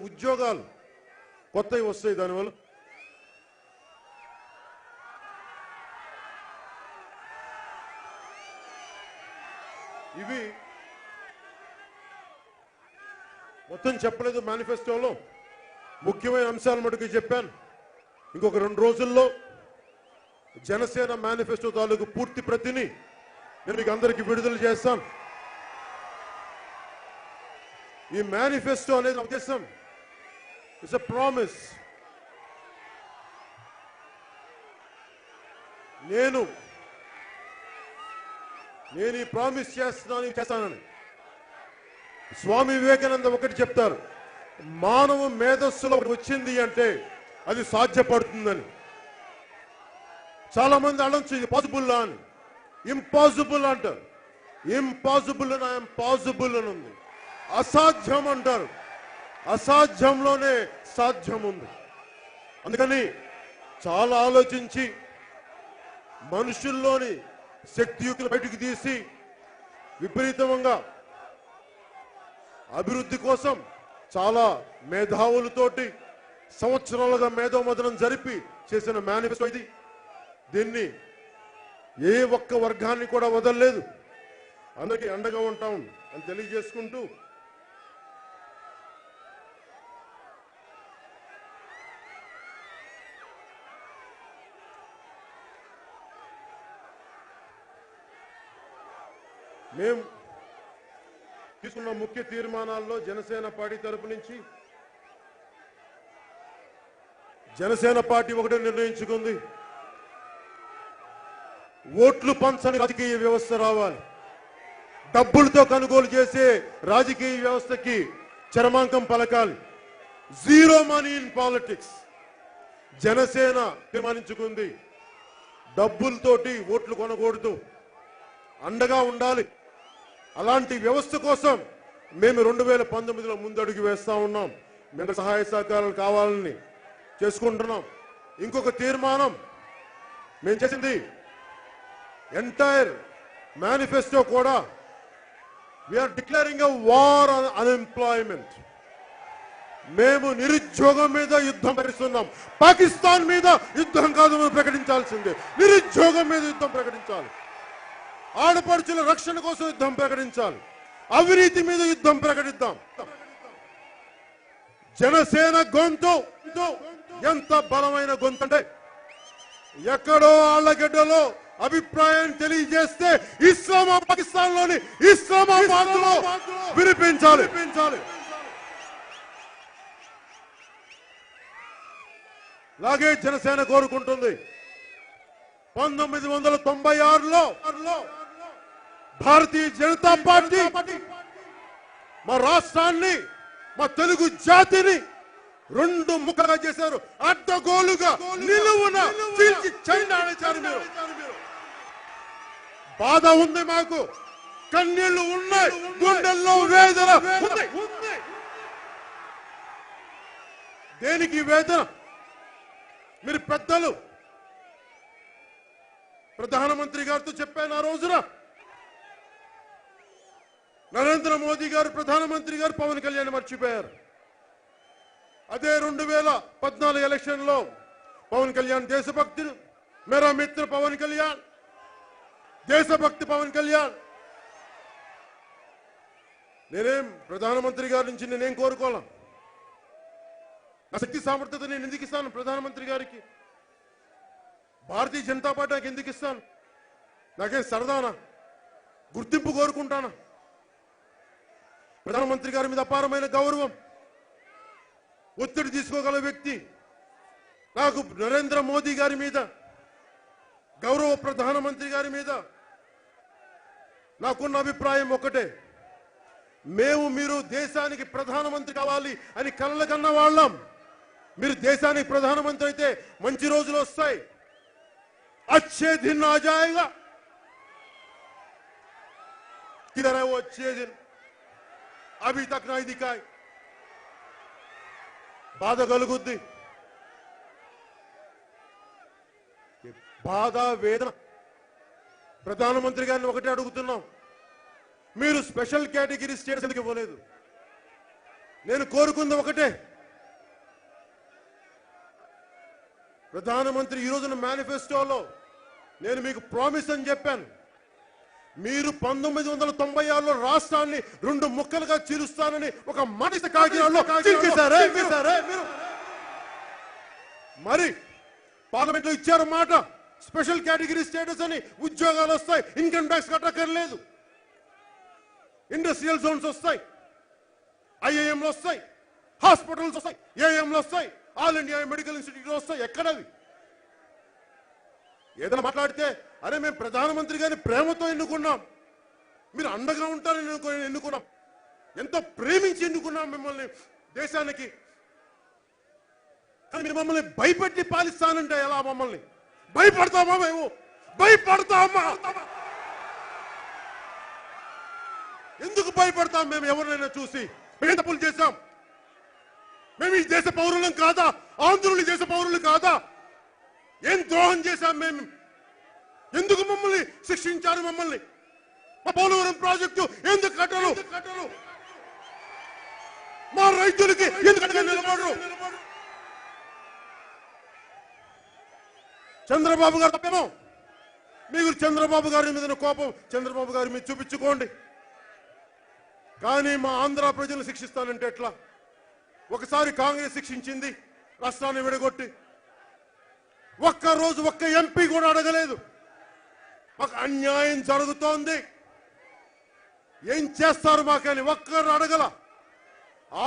ఉద్యోగాలు కొత్తవి వస్తాయి దానివల్ల. ఇవి మొత్తం చెప్పలేదు మేనిఫెస్టోలో, ముఖ్యమైన అంశాలు మటుకు చెప్పాను. ఇంకొక 2 రోజుల్లో జనసేన మేనిఫెస్టో తాలూకు పూర్తి ప్రతిని నేను మీకు అందరికీ విడుదల చేస్తాను. ఈ మేనిఫెస్టో అనేది ఉద్దేశం, ఇట్స్ ఎ ప్రామిస్. నేను ఈ ప్రామిస్ చేస్తానని స్వామి వివేకానంద ఒకటి చెప్తారు, మానవ మేధస్సులో వచ్చింది అంటే అది సాధ్యపడుతుందని. చాలా మంది అనొచ్చు ఇది పాసిబుల్ అని, ఇంపాసిబుల్ అంటారు. ఇంపాసిబుల్ అని ఐఎమ్ పాసిబుల్ అని ఉంది. అసాధ్యం అంటారు, అసాధ్యంలోనే సాధ్యం ఉంది. అందుకని చాలా ఆలోచించి మనుషుల్లోని శక్తియుక్తులు బయటికి తీసి విపరీతంగా అభివృద్ధి కోసం చాలా మేధావులతోటి సంవత్సరాలుగా మేధోమథనం జరిపి చేసిన మేనిఫెస్టో ఇది. దీన్ని ఏ ఒక్క వర్గాన్ని కూడా వదలలేదు, అందరికీ అండగా ఉంటాం అని తెలియజేసుకుంటూ మేము తీసుకున్న ముఖ్య తీర్మానాల్లో జనసేన పార్టీ తరపు నుంచి జనసేన పార్టీ ఒకటే నిర్ణయించుకుంది, ఓట్లు పంచని రాజకీయ వ్యవస్థ రావాలి. డబ్బులతో కొనుగోలు చేసే రాజకీయ వ్యవస్థకి చరమాంకం పలకాలి. Zero money in politics. Janasena తీర్మానించుకుంది, డబ్బులతోటి ఓట్లు కొనకూడదు, అండగా ఉండాలి. అలాంటి వ్యవస్థ కోసం మేము 2019లో ముందడుగు వేస్తా ఉన్నాం. మేము సహాయ సహకారాలు కావాలని చేసుకుంటున్నాం. ఇంకొక తీర్మానం మేము చేసింది, ఎంటైర్ మేనిఫెస్టో కూడా we are declaring a war on unemployment. మేము నిరుద్యోగం మీద యుద్ధం ప్రకటిస్తున్నాం. పాకిస్తాన్ మీద యుద్ధం కాదు మనం ప్రకటించాల్సిందే, నిరుద్యోగం మీద యుద్ధం ప్రకటించాలి. ఆడపడుచుల రక్షణ కోసం యుద్ధం ప్రకటించాలి. అవినీతి మీద యుద్ధం ప్రకటిద్దాం. జనసేన గొంతు ఎంత బలమైన గొంతు అంటే, ఎక్కడో ఆళ్లగడ్డలో అభిప్రాయం తెలియజేస్తే పాకిస్తాన్ లోని ఇస్లామాబాద్ లో వినిపించాలి. అలాగే జనసేన కోరుకుంటుంది, 1996లో భారతీయ జనతా పార్టీ మా రాష్ట్రాన్ని, మా తెలుగు జాతిని 2 ముక్కలుగా చేశారు. అడ్డగోలుగా నిలువున చీల్చి చెండాడేశారు. మీరు బాధ ఉంది, మాకు కన్నీళ్లు ఉన్నాయి, గుండెల్లో వేదన ఉంది. దేనికి వేదన? మీరు పెద్దలు ప్రధానమంత్రి గారితో చెప్పాను ఆ రోజున. నరేంద్ర మోదీ గారు ప్రధానమంత్రి గారు పవన్ కళ్యాణ్ మర్చిపోయారు. అదే 2014 ఎలక్షన్ లో పవన్ కళ్యాణ్ దేశభక్తి, మేరా మిత్ర పవన్ కళ్యాణ్, దేశభక్తి పవన్ కళ్యాణ్. నేనేం ప్రధానమంత్రి గారి నుంచి నేనేం కోరుకోవాలా? నా శక్తి సామర్థ్యత నేను ఎందుకు ఇస్తాను ప్రధానమంత్రి గారికి? భారతీయ జనతా పార్టీ నాకు ఎందుకు ఇస్తాను? నాకేం సరదానా? గుర్తింపు కోరుకుంటానా? ప్రధానమంత్రి గారి మీద అపారమైన గౌరవం, ఒత్తిడి తీసుకోగల వ్యక్తి. నాకు నరేంద్ర మోదీ గారి మీద గౌరవ, ప్రధానమంత్రి గారి మీద నాకున్న అభిప్రాయం ఒకటే, మీరు దేశానికి ప్రధానమంత్రి కావాలి అని కలలు కన్న వాళ్ళం. మీరు దేశానికి ప్రధానమంత్రి అయితే మంచి రోజులు వస్తాయి, अच्छे दिन आ जाएगा. किधर है वो अच्छे दिन? अभी तक नहीं दिखाए. బాధ కలుగుద్ది. బాధ, వేదన. ప్రధానమంత్రి గారిని ఒకటే అడుగుతున్నాం, మీరు స్పెషల్ కేటగిరీ స్టేటస్ ఎందుకు ఇవ్వలేదు? నేను కోరుకుంది ఒకటే, ప్రధానమంత్రి ఈ రోజున మేనిఫెస్టోలో నేను మీకు ప్రామిస్ అని చెప్పాను. మీరు 1996లో రాష్ట్రాన్ని 2 ముక్కలుగా చీలుస్తానని ఒక మాట కాకినాడలో మీరు మరి పార్లమెంట్ లో ఇచ్చారు మాట. స్పెషల్ కేటగిరీ స్టేటస్ అని, ఉద్యోగాలు వస్తాయి, ఇన్కమ్ ట్యాక్స్ కట్టక్కర్లేదు, ఇండస్ట్రియల్ జోన్స్ వస్తాయి, ఐఐఎంలు వస్తాయి, హాస్పిటల్స్ వస్తాయి, ఏఎంలు వస్తాయి, ఆల్ ఇండియా మెడికల్ ఇన్స్టిట్యూట్ వస్తాయి. ఎక్కడవి? ఏదైనా మాట్లాడితే అరే మేము ప్రధానమంత్రి గారిని ప్రేమతో ఎన్నుకున్నాం, మీరు అండగా ఉంటారని ఎన్నుకున్నాం, ఎంతో ప్రేమించి ఎన్నుకున్నాం మిమ్మల్ని దేశానికి. కానీ మీరు మమ్మల్ని భయపెట్టి పాలిస్తానంటే ఎలా? మమ్మల్ని భయపడతామా? మేము భయపడతామా? ఎందుకు భయపడతాం? మేము ఎవరినైనా చూసి మేము తప్పులు చేశాం? మేము ఈ దేశ పౌరులం కాదా? ఆంధ్రులు దేశ పౌరులు కాదా? ఏం ద్రోహం చేశాం మేము? ఎందుకు మమ్మల్ని శిక్షించారు? మమ్మల్ని మా పోలవరం ప్రాజెక్టు ఎందుకు కట్టరు? మా రైతులకి ఎందుకు నిలబడరు? చంద్రబాబు గారు తప్పేమో. మీరు చంద్రబాబు గారి మీద కోపం చంద్రబాబు గారి మీద చూపించుకోండి, కానీ మా ఆంధ్ర ప్రజలను శిక్షిస్తానంటే ఎట్లా? ఒకసారి కాంగ్రెస్ శిక్షించింది రాష్ట్రాన్ని విడగొట్టి, ఒక్కరోజు ఒక్క ఎంపీ కూడా అడగలేదు. మాకు అన్యాయం జరుగుతోంది, ఏం చేస్తారు మాకని ఒక్కరు అడగల.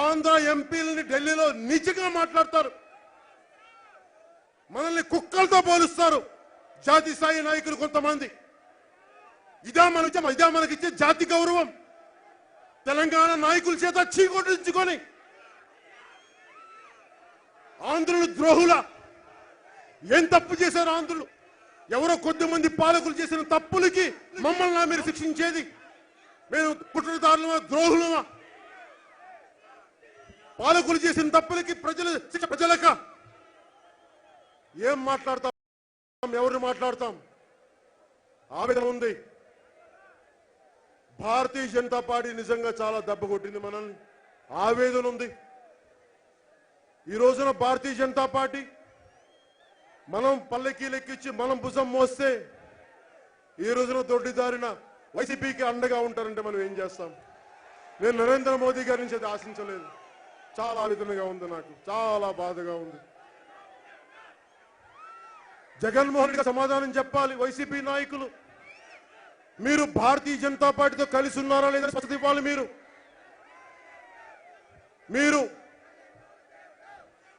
ఆంధ్ర ఎంపీలని ఢిల్లీలో నిజంగా మాట్లాడతారు, మనల్ని కుక్కలతో పోలుస్తారు జాతి స్థాయి నాయకులు కొంతమంది. ఇదా మనకిచ్చే జాతి గౌరవం? తెలంగాణ నాయకుల చేత చీకొట్టించుకొని ఆంధ్రులు ద్రోహుల? ఏం తప్పు చేశారు ఆంధ్రులు? ఎవరో కొద్దిమంది పాలకులు చేసిన తప్పులకి మమ్మల్ని మీరు శిక్షించేది? మేము కుట్రదారులమా, ద్రోహులమా? పాలకులు చేసిన తప్పులకి ప్రజలక ఏం మాట్లాడతాం? ఎవరిని మాట్లాడతాం? ఆవేదన ఉంది. భారతీయ జనతా పార్టీ నిజంగా చాలా దెబ్బ కొట్టింది మనల్ని. ఆవేదన ఉంది. ఈ రోజున భారతీయ జనతా పార్టీ మనం పల్లెకి లెక్కించి మనం భుజం మోస్తే ఈ రోజున దొడ్డిదారిన వైసీపీకి అండగా ఉంటారంటే మనం ఏం చేస్తాం? నేను నరేంద్ర మోదీ గారి నుంచి అది ఆశించలేదు. చాలా ఆవేదనగా ఉంది, నాకు చాలా బాధగా ఉంది. జగన్మోహన్ రెడ్డి సమాధానం చెప్పాలి. వైసీపీ నాయకులు మీరు భారతీయ జనతా పార్టీతో కలిసి ఉన్నారా లేదా స్పష్టత ఇవ్వాలి. మీరు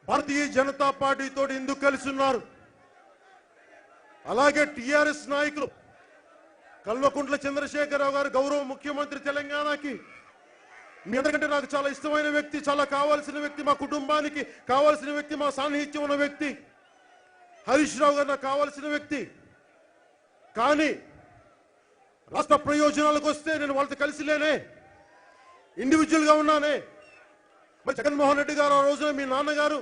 భారతీయ జనతా పార్టీతో ఎందుకు కలిసి ఉన్నారు? అలాగే టిఆర్ఎస్ నాయకులు కల్వకుంట్ల చంద్రశేఖరరావు గారు గౌరవ ముఖ్యమంత్రి తెలంగాణకి, మీ అందరికంటే నాకు చాలా ఇష్టమైన వ్యక్తి, చాలా కావాల్సిన వ్యక్తి, మా కుటుంబానికి కావాల్సిన వ్యక్తి, మా సాన్నిహిత్యం ఉన్న వ్యక్తి. హరీష్ రావు గారు నాకు కావాల్సిన వ్యక్తి. కానీ రాష్ట్ర ప్రయోజనాలకు వస్తే నేను వాళ్ళతో కలిసి లేనే, ఇండివిజువల్ గా ఉన్నానే. మరి జగన్మోహన్ రెడ్డి గారు ఆ రోజున మీ నాన్నగారు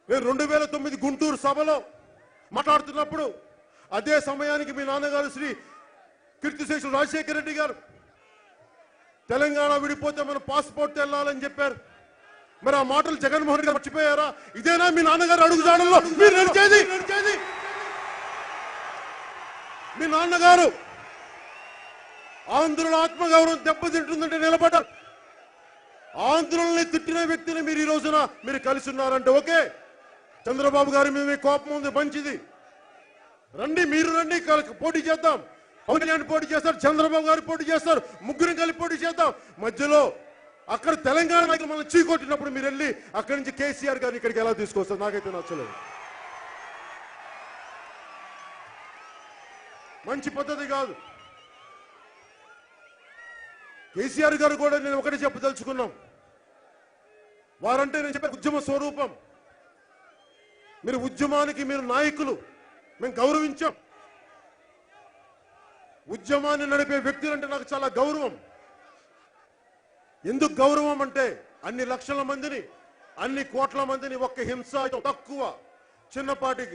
నేను 2009 గుంటూరు సభలో మాట్లాడుతున్నప్పుడు అదే సమయానికి మీ నాన్నగారు శ్రీ కీర్తిశేషులు రాజశేఖర రెడ్డి గారు తెలంగాణ విడిపోతే మన పాస్పోర్ట్ వెళ్ళాలని చెప్పారు. మరి ఆ మాటలు జగన్మోహన్ రెడ్డి గారు మర్చిపోయారా? ఇదేనా మీ నాన్నగారు అడుగుజాడల్లో మీరు నడిచేది? మీ నాన్నగారు ఆంధ్రుల ఆత్మగౌరవం దెబ్బతింటుందంటే నిలబడ్డారు. ఆంధ్రుల్ని తిట్టిన వ్యక్తిని మీరు ఈ రోజున మీరు కలిసి ఉన్నారంటే ఓకే. చంద్రబాబు గారి మీద మీ కోపం ఉంది, మంచిది. రండి, మీరు రండి, పోటీ చేద్దాం. పవన్ కళ్యాణ్ పోటీ చేస్తారు, చంద్రబాబు గారు పోటీ చేస్తారు, ముగ్గురిని కలిపి పోటీ చేద్దాం. మధ్యలో అక్కడ తెలంగాణ నాయకులు మనం చీకొట్టినప్పుడు మీరు వెళ్ళి అక్కడి నుంచి కేసీఆర్ గారిని ఇక్కడికి ఎలా తీసుకొస్తారు? నాకైతే నచ్చలేదు. మంచి పద్ధతి కాదు. కేసీఆర్ గారు కూడా నేను ఒకటి చెప్పదలుచుకున్నాం. వారంటే నేను చెప్పే ఉద్యమ స్వరూపం. మీరు ఉద్యమానికి మీరు నాయకులు, మేము గౌరవించాం. ఉద్యమాన్ని నడిపే వ్యక్తులంటే నాకు చాలా గౌరవం. ఎందుకు గౌరవం అంటే అన్ని లక్షల మందిని, అన్ని కోట్ల మందిని ఒక్క హింస తక్కువ చిన్నపాటి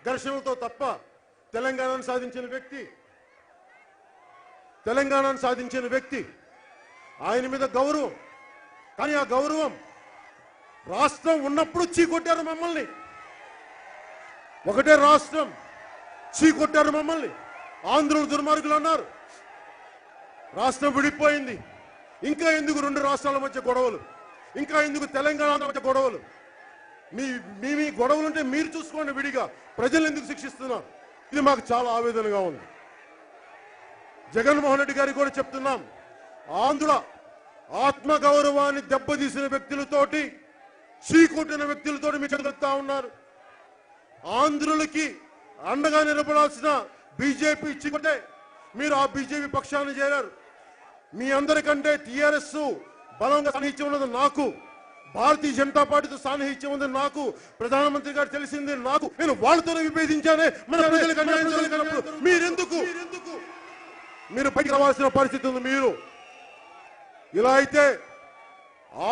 ఘర్షణలతో తప్ప తెలంగాణను సాధించిన వ్యక్తి ఆయన మీద గౌరవం. కానీ ఆ గౌరవం రాష్ట్రం ఉన్నప్పుడు చీకొట్టారు మమ్మల్ని. ఒకటే రాష్ట్రం చీకొట్టారు మమ్మల్ని. ఆంధ్రులు దుర్మార్గులు అన్నారు. రాష్ట్రం విడిపోయింది. ఇంకా ఎందుకు రెండు రాష్ట్రాల మధ్య గొడవలు? ఇంకా ఎందుకు తెలంగాణ మధ్య గొడవలు? మీ గొడవలుంటే మీరు చూసుకోండి విడిగా. ప్రజలు ఎందుకు శిక్షిస్తున్నారు? ఇది మాకు చాలా ఆవేదనగా ఉంది. జగన్మోహన్ రెడ్డి గారికి కూడా చెప్తున్నాం, ఆంధ్రుల ఆత్మగౌరవాన్ని దెబ్బతీసిన వ్యక్తులతోటి, చీకొట్టిన వ్యక్తులతోటి మీరు చెప్తా ఉన్నారు. ఆంధ్రులకి అండగా నిలబడాల్సిన బీజేపీ చీకొట్టే మీరు ఆ బీజేపీ పక్షాన్ని చేరారు. మీ అందరికంటే టీఆర్ఎస్ బలంగా సాన్నిహిత్యం ఉన్నది నాకు, భారతీయ జనతా పార్టీతో సాన్నిహిత్యం ఉంది నాకు, ప్రధానమంత్రి గారు తెలిసింది నాకు. నేను వాళ్ళతోనే విభేదించానే. మన ప్రజలకు అన్యాయం జరిగినప్పుడు మీరు పైకి రావాల్సిన పరిస్థితి ఉంది. మీరు ఇలా అయితే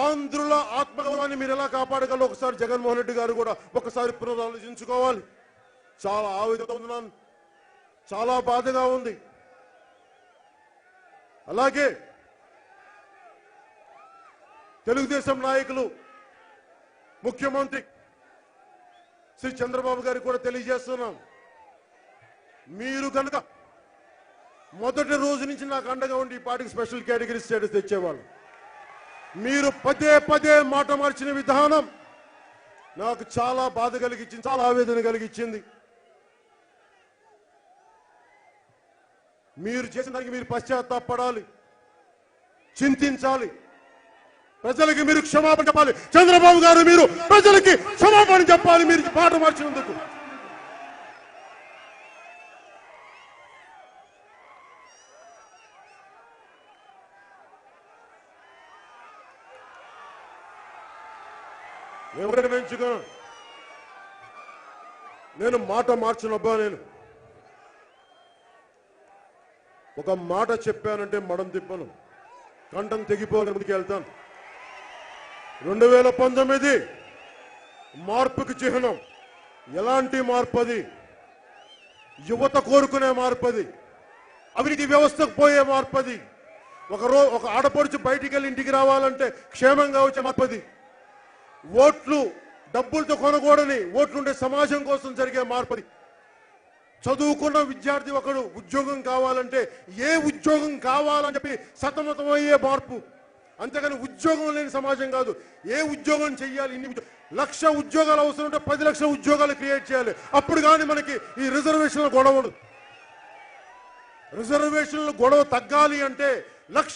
ఆంధ్రుల ఆత్మగౌరవాన్ని మీరు ఎలా కాపాడగలరో ఒకసారి జగన్మోహన్ రెడ్డి గారు కూడా ఒకసారి పునరాలోచించుకోవాలి. చాలా ఆవేదన ఉన్నాను, చాలా బాధగా ఉంది. అలాగే తెలుగుదేశం నాయకులు, ముఖ్యమంత్రి శ్రీ చంద్రబాబు గారికి కూడా తెలియజేస్తున్నాం, మీరు కనుక మొదటి రోజు నుంచి నాకు అండగా ఉండి ఈ పార్టీకి స్పెషల్ కేటగిరీ స్టేటస్ తెచ్చేవాళ్ళు. మీరు పదే పదే మాట మార్చిన విధానం నాకు చాలా బాధ కలిగించింది, చాలా ఆవేదన కలిగించింది. మీరు చేసిన దానికి మీరు పశ్చాత్తాపడాలి, చింతించాలి. ప్రజలకి మీరు క్షమాపణ చెప్పాలి. చంద్రబాబు గారు మీరు ప్రజలకి క్షమాపణ చెప్పాలి మీరు మాట మార్చినందుకు. ఎవరికి మెంచుకున్నాను నేను మాట మార్చినబ్బా. నేను ఒక మాట చెప్పానంటే మడం తిప్పను, కంఠం తెగిపోని ముందుకు వెళ్తాను. 2019 మార్పుకి చిహ్నం. ఎలాంటి మార్పు అది? యువత కోరుకునే మార్పు అది, అవినీతి వ్యవస్థకు పోయే మార్పు అది. ఒక ఆడపడుచు బయటికి వెళ్ళి ఇంటికి రావాలంటే క్షేమంగా వచ్చే మార్పు అది. ఓట్లు డబ్బులతో కొనకూడని, ఓట్లుండే సమాజం కోసం జరిగే మార్పు అది. చదువుకున్న విద్యార్థి ఒకడు ఉద్యోగం కావాలంటే ఏ ఉద్యోగం కావాలని చెప్పి సతమతమయ్యే మార్పు. అంతేగాని ఉద్యోగం లేని సమాజం కాదు. ఏ ఉద్యోగం చెయ్యాలి, 1,00,000 ఉద్యోగాలు అవసరం ఉంటే 10 లక్షల ఉద్యోగాలు క్రియేట్ చేయాలి. అప్పుడు కానీ మనకి ఈ రిజర్వేషన్ల గొడవలు తగ్గాలి అంటే 1,00,000